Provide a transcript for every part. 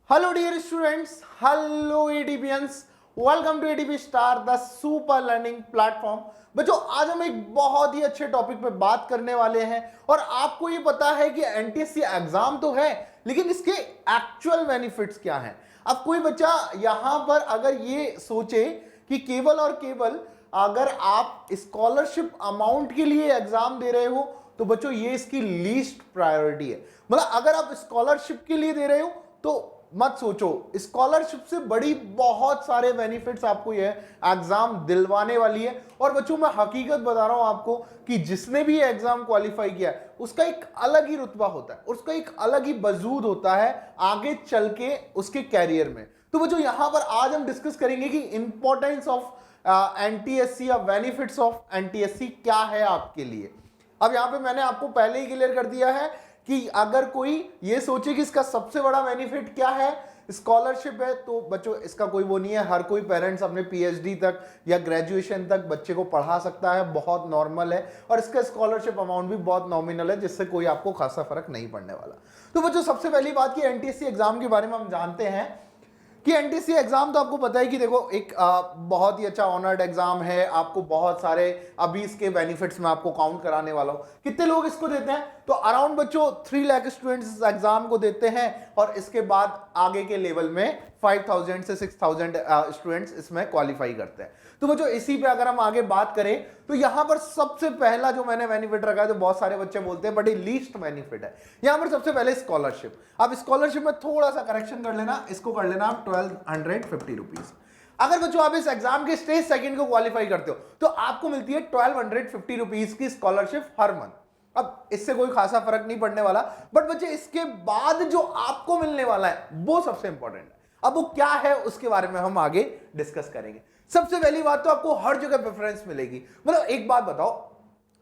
Hello dear students, hello एडीपीएंस, welcome to ADP star the super learning platform. बच्चों, आज हम एक बहुत ही अच्छे टॉपिक पे बात करने वाले हैं और आपको ये पता है कि एनटीएससी एग्जाम तो है, लेकिन इसके एक्चुअल बेनिफिट्स क्या हैं। अब कोई बच्चा यहां पर अगर ये सोचे कि केवल और केवल अगर आप स्कॉलरशिप अमाउंट के लिए एग्जाम दे रहे हो तो बच्चों ये इसकी लीस्ट प्रायोरिटी है। मतलब अगर आप स्कॉलरशिप के लिए दे रहे हो तो मत सोचो, स्कॉलरशिप से बड़ी बहुत सारे बेनिफिट्स आपको ये एग्जाम दिलवाने वाली है। और बच्चों मैं हकीकत बता रहा हूं आपको कि जिसने भी ये एग्जाम क्वालिफाई किया है उसका एक अलग ही रुतबा होता है, उसका एक अलग ही वजूद होता है आगे चल के उसके कैरियर में। तो बच्चों यहां पर आज हम डिस्कस करेंगे कि इंपॉर्टेंस ऑफ एनटीएससी या बेनिफिट्स ऑफ एनटीएससी क्या है आपके लिए। अब यहां पे मैंने आपको पहले ही क्लियर कर दिया है कि अगर कोई ये सोचे कि इसका सबसे बड़ा बेनिफिट क्या है, स्कॉलरशिप है, तो बच्चों इसका कोई वो नहीं है। हर कोई पेरेंट्स अपने पीएचडी तक या ग्रेजुएशन तक बच्चे को पढ़ा सकता है, बहुत नॉर्मल है। और इसका स्कॉलरशिप अमाउंट भी बहुत नॉमिनल है, जिससे कोई आपको खासा फर्क नहीं पड़ने वाला। तो बच्चों सबसे पहली बात कि एनटीएससी एग्जाम के बारे में हम जानते हैं कि एनटीएससी एग्जाम तो आपको पता है कि देखो एक बहुत ही अच्छा ऑनर्ड एग्जाम है। आपको बहुत सारे अभी इसके बेनिफिट्स में आपको काउंट कराने वाला हूं। कितने लोग इसको देते हैं? तो अराउंड बच्चों 3 लाख स्टूडेंट्स इस एग्जाम को देते हैं और इसके बाद आगे के लेवल में 5000 से 6000 स्टूडेंट्स इसमें क्वालिफाई करते हैं। तो बच्चों इसी पे अगर हम आगे बात करें तो यहां पर सबसे पहला जो मैंने बेनिफिट रखा है, तो बहुत सारे बच्चे बोलते हैं बट ये लीस्ट बेनिफिट है। यहां पर सबसे पहले स्कॉलरशिप। अब स्कॉलरशिप में थोड़ा सा करेक्शन कर लेना, इसको कर लेना आप 1250 रुपीज। अगर बच्चों आप इस एग्जाम के स्टेज सेकंड को क्वालिफाई करते हो तो आपको मिलती है 1250 रुपीज की स्कॉलरशिप हर मंथ। अब इससे कोई खासा फर्क नहीं पड़ने वाला, बट बच्चे इसके बाद जो आपको मिलने वाला है वो सबसे इंपॉर्टेंट है। अब वो क्या है उसके बारे में हम आगे डिस्कस करेंगे। सबसे पहली बात तो आपको हर जगह प्रेफरेंस मिलेगी। मतलब एक बात बताओ,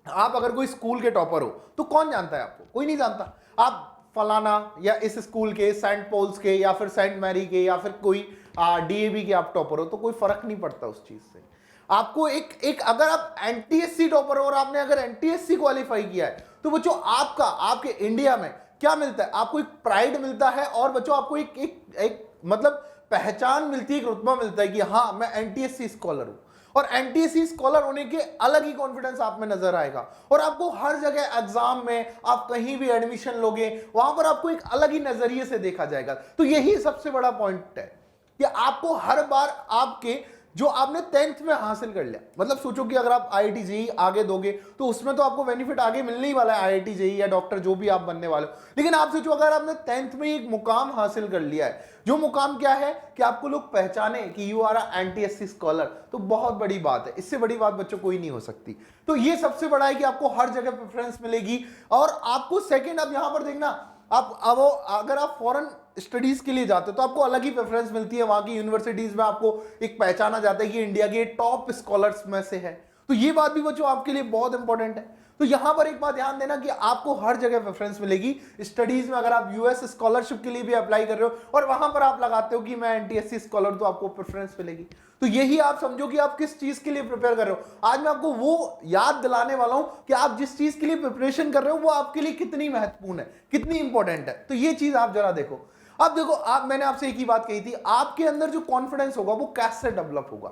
आप अगर कोई स्कूल के टॉपर हो तो कौन जानता है आपको? कोई नहीं जानता। आप फलाना या इस स्कूल के सेंट पॉल्स के या फिर सेंट मैरी के या फिर कोई डीएवी के आप टॉपर हो तो कोई फर्क नहीं पड़ता उस चीज से। आपको एक अगर आप एनटीएससी टॉपर हो और आपने अगर एनटीएससी क्वालिफाई किया है तो बच्चों आपके इंडिया में क्या मिलता है? आपको एक प्राइड मिलता है और बच्चों आपको एक मतलब पहचान मिलती है, एक रुतबा मिलता है कि हाँ मैं एनटीएससी स्कॉलर हूं। और एनटीएससी स्कॉलर होने के अलग ही कॉन्फिडेंस आप में नजर आएगा और आपको हर जगह एग्जाम में आप कहीं भी एडमिशन लोगे वहां पर आपको एक अलग ही नजरिए से देखा जाएगा। तो यही सबसे बड़ा पॉइंट है कि आपको हर बार आपके जो आपने 10th में हासिल कर लिया, मतलब सोचो कि अगर आप आईआईटी जेईई आगे दोगे तो उसमें तो आपको बेनिफिट आगे मिलने ही वाला है, आईआईटी जेईई या डॉक्टर जो भी आप बनने वाले हो। लेकिन आप सोचो अगर आपने 10th में एक मुकाम हासिल कर लिया है, जो मुकाम क्या है कि आपको लोग पहचाने कि यू आर एनटीएससी स्कॉलर, तो बहुत बड़ी बात है। इससे बड़ी बात बच्चों कोई नहीं हो सकती। तो ये सबसे बड़ा है कि आपको हर जगह प्रेफरेंस मिलेगी। और आपको सेकेंड, अब यहां पर देखना, आप अब अगर आप फॉरेन स्टडीज के लिए जाते हो तो आपको अलग ही प्रेफरेंस मिलती है। वहां की यूनिवर्सिटीज में आपको एक पहचाना जाता है कि इंडिया के टॉप स्कॉलर्स में से है। तो ये बात भी बच्चों आपके लिए बहुत इंपॉर्टेंट है। तो यहां पर एक बात ध्यान देना कि आपको हर जगह प्रेफरेंस मिलेगी स्टडीज में। अगर आप यूएस स्कॉलरशिप के लिए भी अप्लाई कर रहे हो और वहां पर आप लगाते हो कि मैं एनटीएससी स्कॉलर, तो आपको प्रेफरेंस मिलेगी। तो यही आप समझो कि आप किस चीज के लिए प्रिपेयर कर रहे हो। आज मैं आपको वो याद दिलाने वाला हूं कि आप जिस चीज के लिए प्रिपरेशन कर रहे हो वो आपके लिए कितनी महत्वपूर्ण है, कितनी इंपॉर्टेंट है। तो ये चीज आप जरा देखो। अब देखो, मैंने आपसे एक ही बात कही थी, आपके अंदर जो कॉन्फिडेंस होगा वो कैसे डेवलप होगा।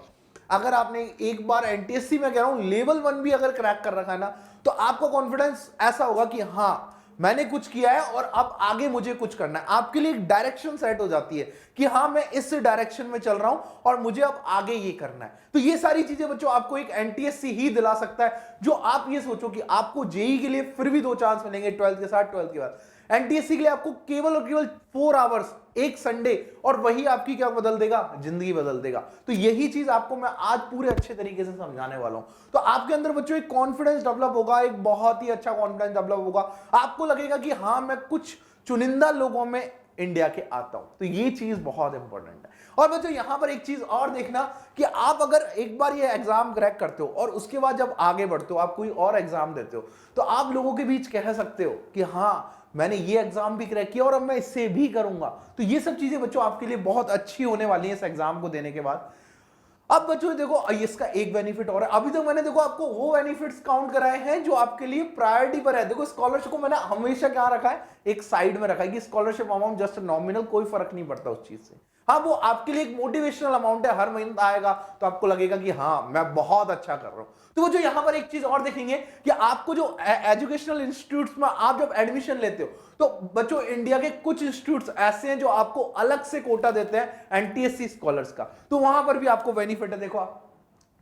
अगर आपने एक बार एनटीएससी में कह रहा हूं लेवल 1 भी अगर क्रैक कर रखा है ना, तो आपका कॉन्फिडेंस ऐसा होगा कि हाँ मैंने कुछ किया है और अब आगे मुझे कुछ करना है। आपके लिए एक डायरेक्शन सेट हो जाती है कि हाँ मैं इस डायरेक्शन में चल रहा हूं और मुझे अब आगे ये करना है। तो ये सारी चीजें बच्चों आपको एक एनटीएससी ही दिला सकता है। जो आप ये सोचो कि आपको जेईई के लिए फिर भी 2 चांस मिलेंगे 12th के साथ, 12th के बाद एनटीएससी के लिए आपको केवल और केवल 4 आवर्स एक संडे, और वही आपकी क्या बदल देगा? जिंदगी बदल देगा। तो यही चीज आपको मैं आज पूरे अच्छे तरीके से समझाने वाला हूं। तो आपके अंदर बच्चों एक कॉन्फिडेंस डेवलप होगा, एक बहुत ही अच्छा कॉन्फिडेंस डेवलप होगा। आपको लगेगा कि हाँ मैं कुछ चुनिंदा लोगों में इंडिया के आता हूं। तो ये चीज बहुत इंपॉर्टेंट है। और बच्चों यहां पर एक चीज और देखना कि आप अगर एक बार ये एग्जाम क्रैक करते हो और उसके बाद जब आगे बढ़ते हो, आप कोई और एग्जाम देते हो, तो आप लोगों के बीच कह सकते हो कि हाँ मैंने ये एग्जाम भी क्रैक किया और अब मैं इससे भी करूंगा। तो ये सब चीजें बच्चों आपके लिए बहुत अच्छी होने वाली है इस एग्जाम को देने के बाद। अब बच्चों देखो इसका एक बेनिफिट और है। अभी तक मैंने देखो आपको वो बेनिफिट्स काउंट कराए हैं जो आपके लिए प्रायोरिटी पर है। देखो स्कॉलरशिप को मैंने हमेशा क्या रखा है, एक साइड में रखा है कि स्कॉलरशिप अमाउंट जस्ट नॉमिनल, कोई फर्क नहीं पड़ता उस चीज से। हाँ वो आपके लिए एक मोटिवेशनल अमाउंट है, हर महीने आएगा तो आपको लगेगा कि हाँ मैं बहुत अच्छा कर रहा हूं। तो वो जो यहां पर एक चीज और देखेंगे कि आपको जो एजुकेशनल इंस्टीट्यूट्स में आप जब एडमिशन लेते हो तो बच्चों इंडिया के कुछ इंस्टीट्यूट्स ऐसे हैं जो आपको अलग से कोटा देते हैं एनटीएससी स्कॉलर्स का, तो वहां पर भी आपको बेनिफिट है। देखो आप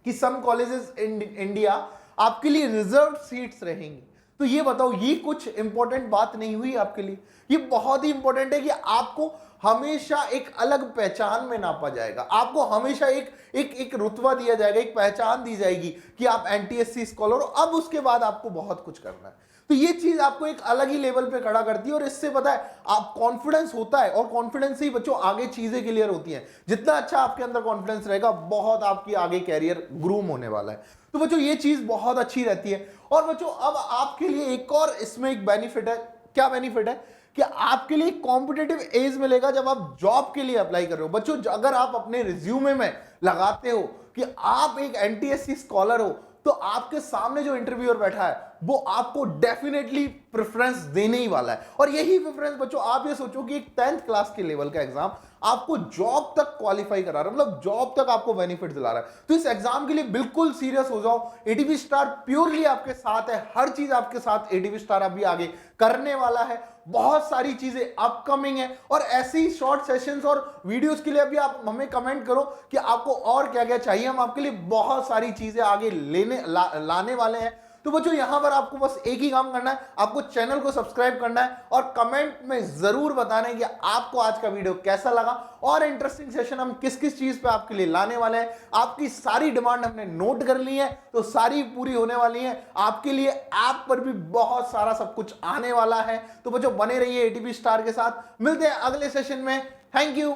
कि सम कॉलेजेस इन इंडिया आपके लिए रिजर्व सीट्स रहेंगी। तो ये बताओ, ये कुछ इंपॉर्टेंट बात नहीं हुई आपके लिए? ये बहुत ही इंपॉर्टेंट है कि आपको हमेशा एक अलग पहचान में नापा जाएगा, आपको हमेशा एक रुतबा दिया जाएगा, एक पहचान दी जाएगी कि आप एनटीएससी स्कॉलर हो। अब उसके बाद आपको बहुत कुछ करना है। तो ये चीज आपको एक अलग ही लेवल पे खड़ा करती है और इससे पता है आप कॉन्फिडेंस होता है और कॉन्फिडेंस से ही बच्चों आगे चीजें क्लियर होती हैं। जितना अच्छा आपके अंदर कॉन्फिडेंस रहेगा बहुत आपकी आगे कैरियर ग्रूम होने वाला है। तो बच्चों ये चीज बहुत अच्छी रहती है। और बच्चों अब आपके लिए एक और इसमें एक बेनिफिट है। क्या बेनिफिट है कि आपके लिए कॉम्पिटेटिव एज मिलेगा जब आप जॉब के लिए अप्लाई कर रहे हो। बच्चों अगर आप अपने रिज्यूमे में लगाते हो कि आप एक एनटीएससी स्कॉलर हो तो आपके सामने जो इंटरव्यूअर बैठा है वो आपको डेफिनेटली प्रेफरेंस देने ही वाला है। और यही प्रेफरेंस बच्चों आप ये सोचो कि एक 10th क्लास के लेवल का एग्जाम आपको जॉब तक क्वालिफाई करा रहा है, मतलब जॉब तक आपको बेनिफिट दिला रहा है। तो इस एग्जाम के लिए बिल्कुल सीरियस हो जाओ। एटीवी स्टार प्योरली आपके साथ है, हर चीज आपके साथ एटीवी स्टार अभी आगे करने वाला है। बहुत सारी चीजें अपकमिंग है और ऐसे ही शॉर्ट सेशंस और वीडियोस के लिए अभी आप हमें कमेंट करो कि आपको और क्या क्या चाहिए। हम आपके लिए बहुत सारी चीजें आगे लाने वाले हैं। तो बच्चों यहां पर आपको बस एक ही काम करना है, आपको चैनल को सब्सक्राइब करना है और कमेंट में जरूर बताना है कि आपको आज का वीडियो कैसा लगा और इंटरेस्टिंग सेशन हम किस किस चीज पे आपके लिए लाने वाले हैं। आपकी सारी डिमांड हमने नोट कर ली है तो सारी पूरी होने वाली है। आपके लिए ऐप पर भी बहुत सारा सब कुछ आने वाला है। तो बच्चों बने रहिए एटीवी स्टार के साथ। मिलते हैं अगले सेशन में। Thank you.